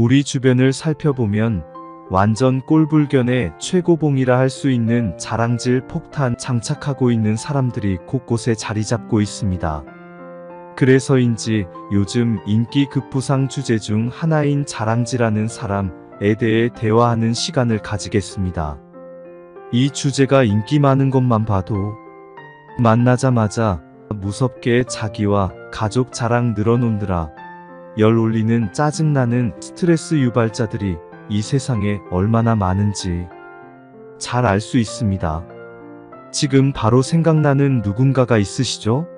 우리 주변을 살펴보면 완전 꼴불견의 최고봉이라 할 수 있는 자랑질 폭탄 장착하고 있는 사람들이 곳곳에 자리 잡고 있습니다. 그래서인지 요즘 인기 급부상 주제 중 하나인 자랑질하는 사람에 대해 대화하는 시간을 가지겠습니다. 이 주제가 인기 많은 것만 봐도 만나자마자 무섭게 자기와 가족 자랑 늘어놓느라 열 올리는 짜증나는 스트레스 유발자들이 이 세상에 얼마나 많은지 잘 알 수 있습니다. 지금 바로 생각나는 누군가가 있으시죠?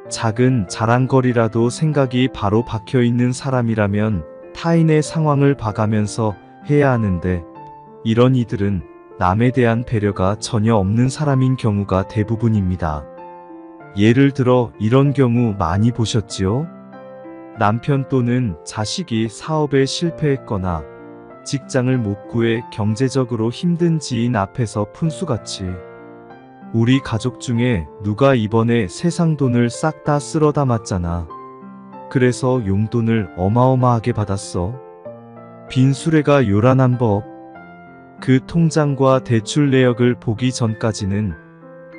작은 자랑거리라도 생각이 바로 박혀있는 사람이라면 타인의 상황을 봐가면서 해야 하는데 이런 이들은 남에 대한 배려가 전혀 없는 사람인 경우가 대부분입니다. 예를 들어 이런 경우 많이 보셨지요? 남편 또는 자식이 사업에 실패했거나 직장을 못 구해 경제적으로 힘든 지인 앞에서 푼수같이 우리 가족 중에 누가 이번에 세상 돈을 싹 다 쓸어 담았잖아. 그래서 용돈을 어마어마하게 받았어. 빈 수레가 요란한 법. 그 통장과 대출 내역을 보기 전까지는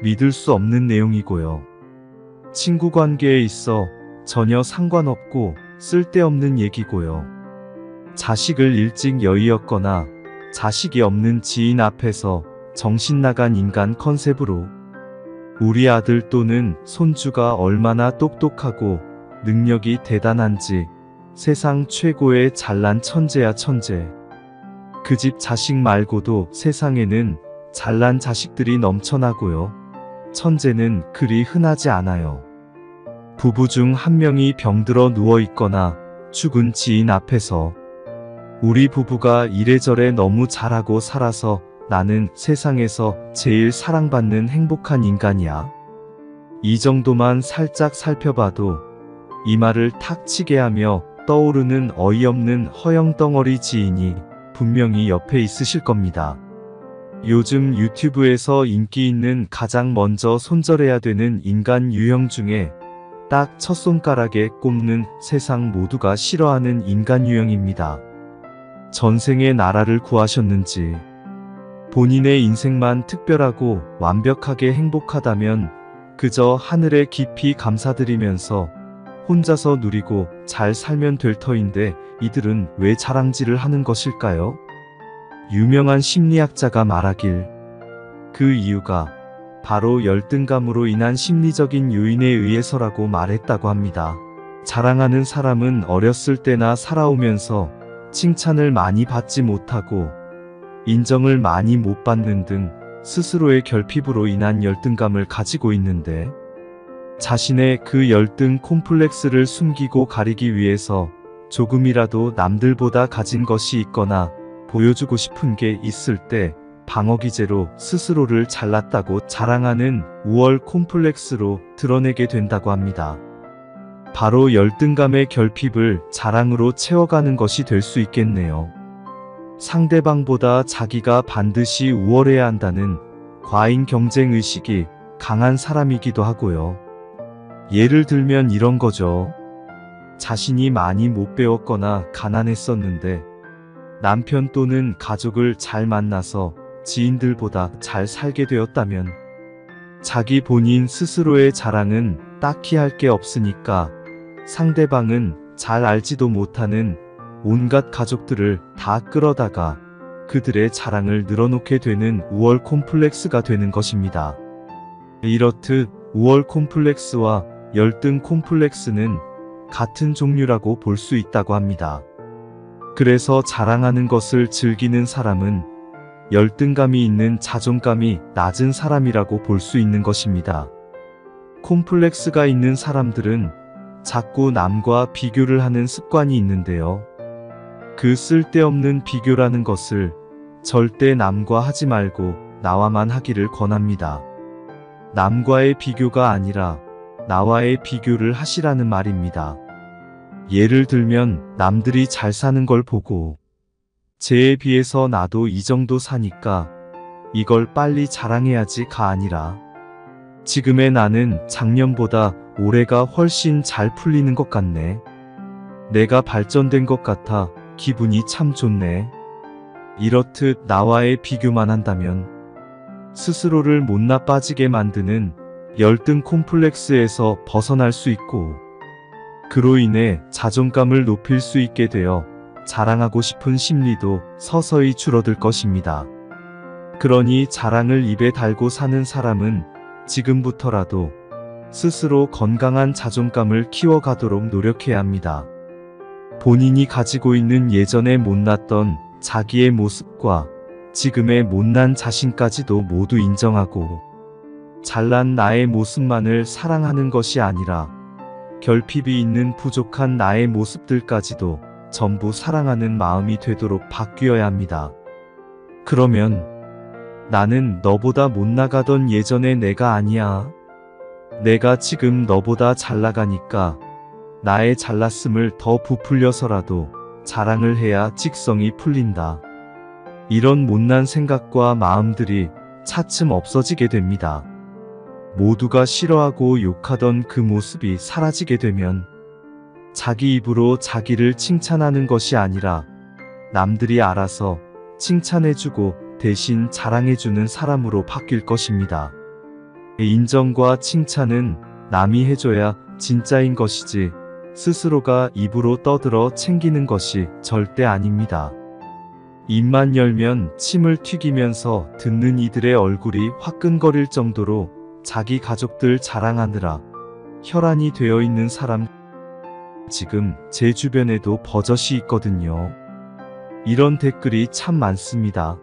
믿을 수 없는 내용이고요. 친구 관계에 있어 전혀 상관없고 쓸데없는 얘기고요. 자식을 일찍 여의었거나 자식이 없는 지인 앞에서 정신나간 인간 컨셉으로 우리 아들 또는 손주가 얼마나 똑똑하고 능력이 대단한지 세상 최고의 잘난 천재야 천재. 그 집 자식 말고도 세상에는 잘난 자식들이 넘쳐나고요. 천재는 그리 흔하지 않아요. 부부 중 한 명이 병들어 누워있거나 죽은 지인 앞에서 우리 부부가 이래저래 너무 잘하고 살아서 나는 세상에서 제일 사랑받는 행복한 인간이야. 이 정도만 살짝 살펴봐도 이 말을 탁 치게 하며 떠오르는 어이없는 허영덩어리 지인이 분명히 옆에 있으실 겁니다. 요즘 유튜브에서 인기 있는 가장 먼저 손절해야 되는 인간 유형 중에 딱 첫 손가락에 꼽는 세상 모두가 싫어하는 인간 유형입니다. 전생에 나라를 구하셨는지 본인의 인생만 특별하고 완벽하게 행복하다면 그저 하늘에 깊이 감사드리면서 혼자서 누리고 잘 살면 될 터인데 이들은 왜 자랑질을 하는 것일까요? 유명한 심리학자가 말하길 그 이유가 바로 열등감으로 인한 심리적인 요인에 의해서라고 말했다고 합니다. 자랑하는 사람은 어렸을 때나 살아오면서 칭찬을 많이 받지 못하고 인정을 많이 못 받는 등 스스로의 결핍으로 인한 열등감을 가지고 있는데 자신의 그 열등 콤플렉스를 숨기고 가리기 위해서 조금이라도 남들보다 가진 것이 있거나 보여주고 싶은 게 있을 때 방어기제로 스스로를 잘났다고 자랑하는 우월 콤플렉스로 드러내게 된다고 합니다. 바로 열등감의 결핍을 자랑으로 채워가는 것이 될 수 있겠네요. 상대방보다 자기가 반드시 우월해야 한다는 과잉 경쟁의식이 강한 사람이기도 하고요. 예를 들면 이런 거죠. 자신이 많이 못 배웠거나 가난했었는데 남편 또는 가족을 잘 만나서 지인들보다 잘 살게 되었다면 자기 본인 스스로의 자랑은 딱히 할 게 없으니까 상대방은 잘 알지도 못하는 온갖 가족들을 다 끌어다가 그들의 자랑을 늘어놓게 되는 우월 콤플렉스가 되는 것입니다. 이렇듯 우월 콤플렉스와 열등 콤플렉스는 같은 종류라고 볼 수 있다고 합니다. 그래서 자랑하는 것을 즐기는 사람은 열등감이 있는 자존감이 낮은 사람이라고 볼 수 있는 것입니다. 콤플렉스가 있는 사람들은 자꾸 남과 비교를 하는 습관이 있는데요. 그 쓸데없는 비교라는 것을 절대 남과 하지 말고 나와만 하기를 권합니다. 남과의 비교가 아니라 나와의 비교를 하시라는 말입니다. 예를 들면 남들이 잘 사는 걸 보고 쟤에 비해서 나도 이 정도 사니까 이걸 빨리 자랑해야지가 아니라 지금의 나는 작년보다 올해가 훨씬 잘 풀리는 것 같네. 내가 발전된 것 같아 기분이 참 좋네. 이렇듯 나와의 비교만 한다면 스스로를 못나 빠지게 만드는 열등 콤플렉스에서 벗어날 수 있고, 그로 인해 자존감을 높일 수 있게 되어 자랑하고 싶은 심리도 서서히 줄어들 것입니다. 그러니 자랑을 입에 달고 사는 사람은 지금부터라도 스스로 건강한 자존감을 키워가도록 노력해야 합니다. 본인이 가지고 있는 예전에 못났던 자기의 모습과 지금의 못난 자신까지도 모두 인정하고, 잘난 나의 모습만을 사랑하는 것이 아니라 결핍이 있는 부족한 나의 모습들까지도 전부 사랑하는 마음이 되도록 바뀌어야 합니다. 그러면 나는 너보다 못 나가던 예전의 내가 아니야. 내가 지금 너보다 잘 나가니까 나의 잘났음을 더 부풀려서라도 자랑을 해야 직성이 풀린다. 이런 못난 생각과 마음들이 차츰 없어지게 됩니다. 모두가 싫어하고 욕하던 그 모습이 사라지게 되면 자기 입으로 자기를 칭찬하는 것이 아니라 남들이 알아서 칭찬해주고 대신 자랑해주는 사람으로 바뀔 것입니다. 인정과 칭찬은 남이 해줘야 진짜인 것이지 스스로가 입으로 떠들어 챙기는 것이 절대 아닙니다. 입만 열면 침을 튀기면서 듣는 이들의 얼굴이 화끈거릴 정도로 자기 가족들 자랑하느라 혈안이 되어 있는 사람, 지금 제 주변에도 버젓이 있거든요. 이런 댓글이 참 많습니다.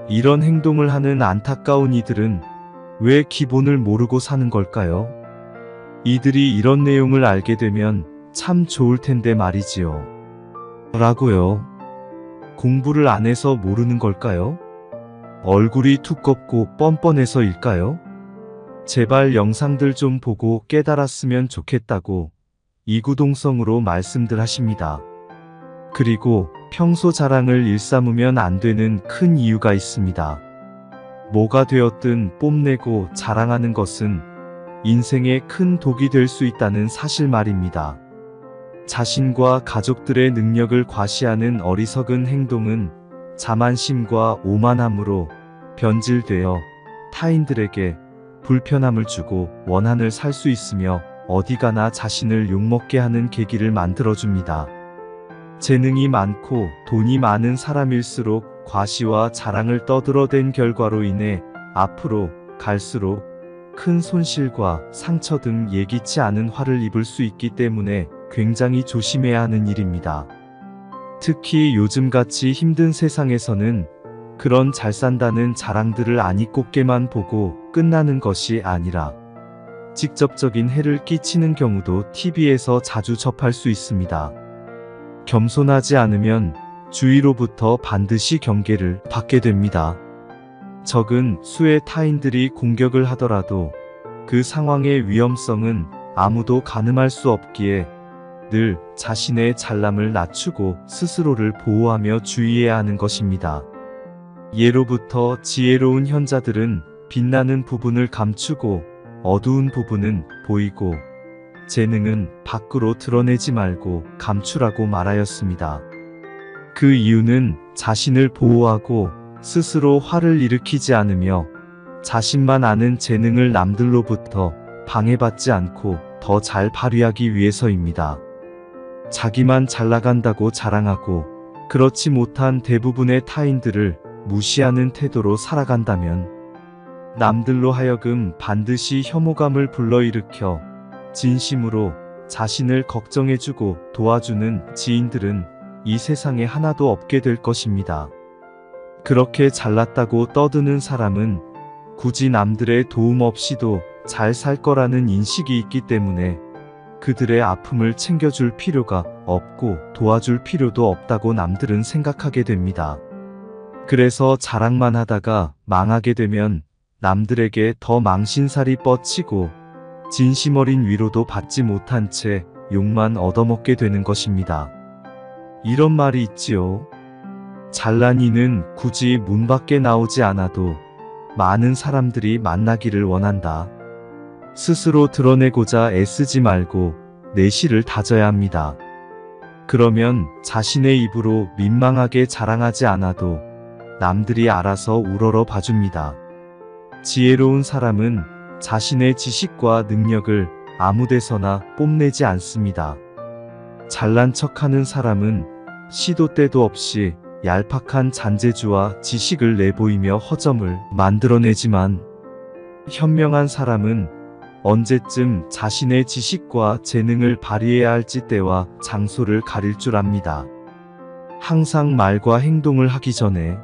이런 행동을 하는 안타까운 이들은 왜 기본을 모르고 사는 걸까요? 이들이 이런 내용을 알게 되면 참 좋을 텐데 말이지요. 라고요. 공부를 안 해서 모르는 걸까요? 얼굴이 두껍고 뻔뻔해서일까요? 제발 영상들 좀 보고 깨달았으면 좋겠다고 이구동성으로 말씀들 하십니다. 그리고 평소 자랑을 일삼으면 안 되는 큰 이유가 있습니다. 뭐가 되었든 뽐내고 자랑하는 것은 인생에 큰 독이 될 수 있다는 사실 말입니다. 자신과 가족들의 능력을 과시하는 어리석은 행동은 자만심과 오만함으로 변질되어 타인들에게 불편함을 주고 원한을 살 수 있으며 어디 가나 자신을 욕먹게 하는 계기를 만들어줍니다. 재능이 많고 돈이 많은 사람일수록 과시와 자랑을 떠들어댄 결과로 인해 앞으로 갈수록 큰 손실과 상처 등 예기치 않은 화를 입을 수 있기 때문에 굉장히 조심해야 하는 일입니다. 특히 요즘같이 힘든 세상에서는 그런 잘 산다는 자랑들을 아니 꼽게만 보고 끝나는 것이 아니라 직접적인 해를 끼치는 경우도 TV에서 자주 접할 수 있습니다. 겸손하지 않으면 주위로부터 반드시 경계를 받게 됩니다. 적은 수의 타인들이 공격을 하더라도 그 상황의 위험성은 아무도 가늠할 수 없기에 늘 자신의 잘남을 낮추고 스스로를 보호하며 주의해야 하는 것입니다. 예로부터 지혜로운 현자들은 빛나는 부분을 감추고 어두운 부분은 보이고 재능은 밖으로 드러내지 말고 감추라고 말하였습니다. 그 이유는 자신을 보호하고 스스로 화를 일으키지 않으며 자신만 아는 재능을 남들로부터 방해받지 않고 더 잘 발휘하기 위해서입니다. 자기만 잘 나간다고 자랑하고 그렇지 못한 대부분의 타인들을 무시하는 태도로 살아간다면 남들로 하여금 반드시 혐오감을 불러일으켜 진심으로 자신을 걱정해주고 도와주는 지인들은 이 세상에 하나도 없게 될 것입니다. 그렇게 잘났다고 떠드는 사람은 굳이 남들의 도움 없이도 잘 살 거라는 인식이 있기 때문에 그들의 아픔을 챙겨줄 필요가 없고 도와줄 필요도 없다고 남들은 생각하게 됩니다. 그래서 자랑만 하다가 망하게 되면 남들에게 더 망신살이 뻗치고 진심 어린 위로도 받지 못한 채 욕만 얻어먹게 되는 것입니다. 이런 말이 있지요. 잘난 이는 굳이 문 밖에 나오지 않아도 많은 사람들이 만나기를 원한다. 스스로 드러내고자 애쓰지 말고 내실을 다져야 합니다. 그러면 자신의 입으로 민망하게 자랑하지 않아도 남들이 알아서 우러러 봐줍니다. 지혜로운 사람은 자신의 지식과 능력을 아무데서나 뽐내지 않습니다. 잘난 척하는 사람은 시도 때도 없이 얄팍한 잔재주와 지식을 내보이며 허점을 만들어내지만, 현명한 사람은 언제쯤 자신의 지식과 재능을 발휘해야 할지 때와 장소를 가릴 줄 압니다. 항상 말과 행동을 하기 전에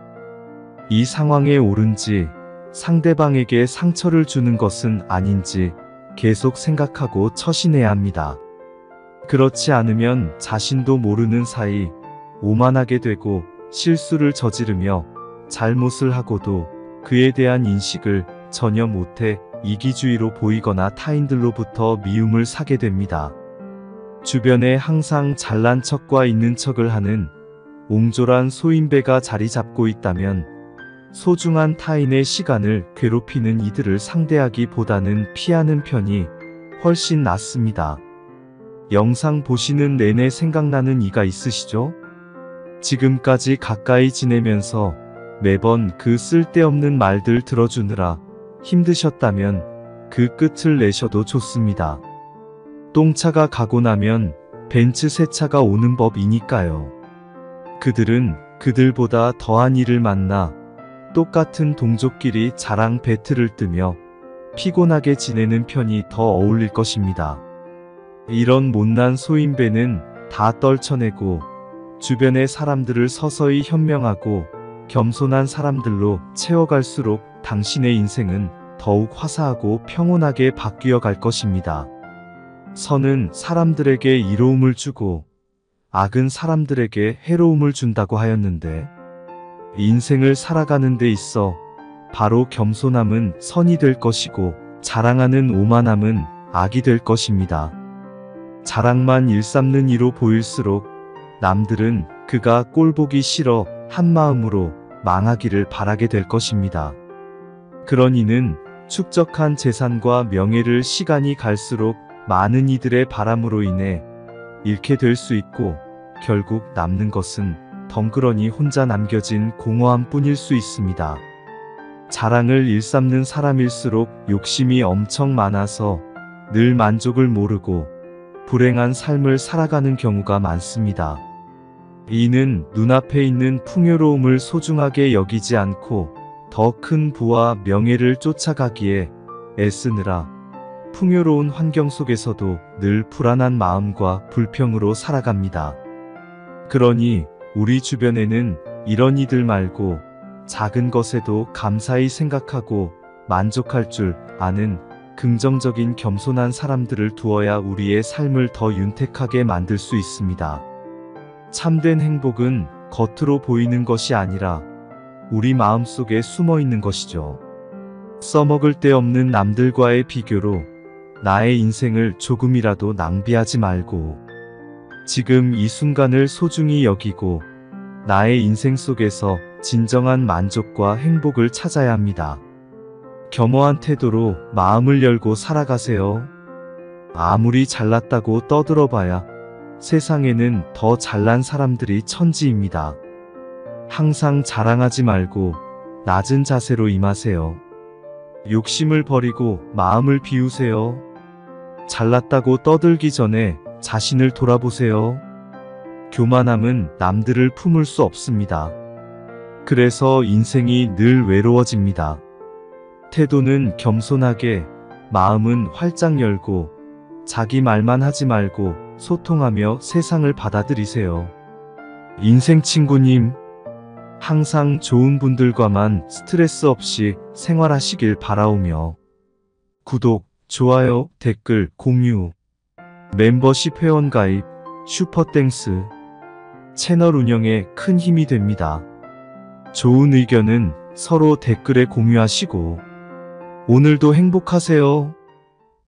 이 상황에 옳은지, 상대방에게 상처를 주는 것은 아닌지 계속 생각하고 처신해야 합니다. 그렇지 않으면 자신도 모르는 사이 오만하게 되고 실수를 저지르며 잘못을 하고도 그에 대한 인식을 전혀 못해 이기주의로 보이거나 타인들로부터 미움을 사게 됩니다. 주변에 항상 잘난 척과 있는 척을 하는 옹졸한 소인배가 자리 잡고 있다면 소중한 타인의 시간을 괴롭히는 이들을 상대하기보다는 피하는 편이 훨씬 낫습니다. 영상 보시는 내내 생각나는 이가 있으시죠? 지금까지 가까이 지내면서 매번 그 쓸데없는 말들 들어주느라 힘드셨다면 그 끝을 내셔도 좋습니다. 똥차가 가고 나면 벤츠 새 차가 오는 법이니까요. 그들은 그들보다 더한 일을 만나 똑같은 동족끼리 자랑 배틀을 뜨며 피곤하게 지내는 편이 더 어울릴 것입니다. 이런 못난 소인배는 다 떨쳐내고 주변의 사람들을 서서히 현명하고 겸손한 사람들로 채워갈수록 당신의 인생은 더욱 화사하고 평온하게 바뀌어 갈 것입니다. 선은 사람들에게 이로움을 주고 악은 사람들에게 해로움을 준다고 하였는데, 인생을 살아가는 데 있어 바로 겸손함은 선이 될 것이고 자랑하는 오만함은 악이 될 것입니다. 자랑만 일삼는 이로 보일수록 남들은 그가 꼴보기 싫어 한마음으로 망하기를 바라게 될 것입니다. 그런 이는 축적한 재산과 명예를 시간이 갈수록 많은 이들의 바람으로 인해 잃게 될 수 있고, 결국 남는 것은 덩그러니 혼자 남겨진 공허함 뿐일 수 있습니다. 자랑을 일삼는 사람일수록 욕심이 엄청 많아서 늘 만족을 모르고 불행한 삶을 살아가는 경우가 많습니다. 이는 눈앞에 있는 풍요로움을 소중하게 여기지 않고 더 큰 부와 명예를 쫓아가기에 애쓰느라 풍요로운 환경 속에서도 늘 불안한 마음과 불평으로 살아갑니다. 그러니 우리 주변에는 이런 이들 말고 작은 것에도 감사히 생각하고 만족할 줄 아는 긍정적인 겸손한 사람들을 두어야 우리의 삶을 더 윤택하게 만들 수 있습니다. 참된 행복은 겉으로 보이는 것이 아니라 우리 마음속에 숨어 있는 것이죠. 써먹을 데 없는 남들과의 비교로 나의 인생을 조금이라도 낭비하지 말고 지금 이 순간을 소중히 여기고 나의 인생 속에서 진정한 만족과 행복을 찾아야 합니다. 겸허한 태도로 마음을 열고 살아가세요. 아무리 잘났다고 떠들어봐야 세상에는 더 잘난 사람들이 천지입니다. 항상 자랑하지 말고 낮은 자세로 임하세요. 욕심을 버리고 마음을 비우세요. 잘났다고 떠들기 전에 자신을 돌아보세요. 교만함은 남들을 품을 수 없습니다. 그래서 인생이 늘 외로워집니다. 태도는 겸손하게, 마음은 활짝 열고 자기 말만 하지 말고 소통하며 세상을 받아들이세요. 인생 친구님, 항상 좋은 분들과만 스트레스 없이 생활하시길 바라오며 구독, 좋아요, 댓글, 공유, 멤버십 회원가입, 슈퍼땡스, 채널 운영에 큰 힘이 됩니다. 좋은 의견은 서로 댓글에 공유하시고 오늘도 행복하세요.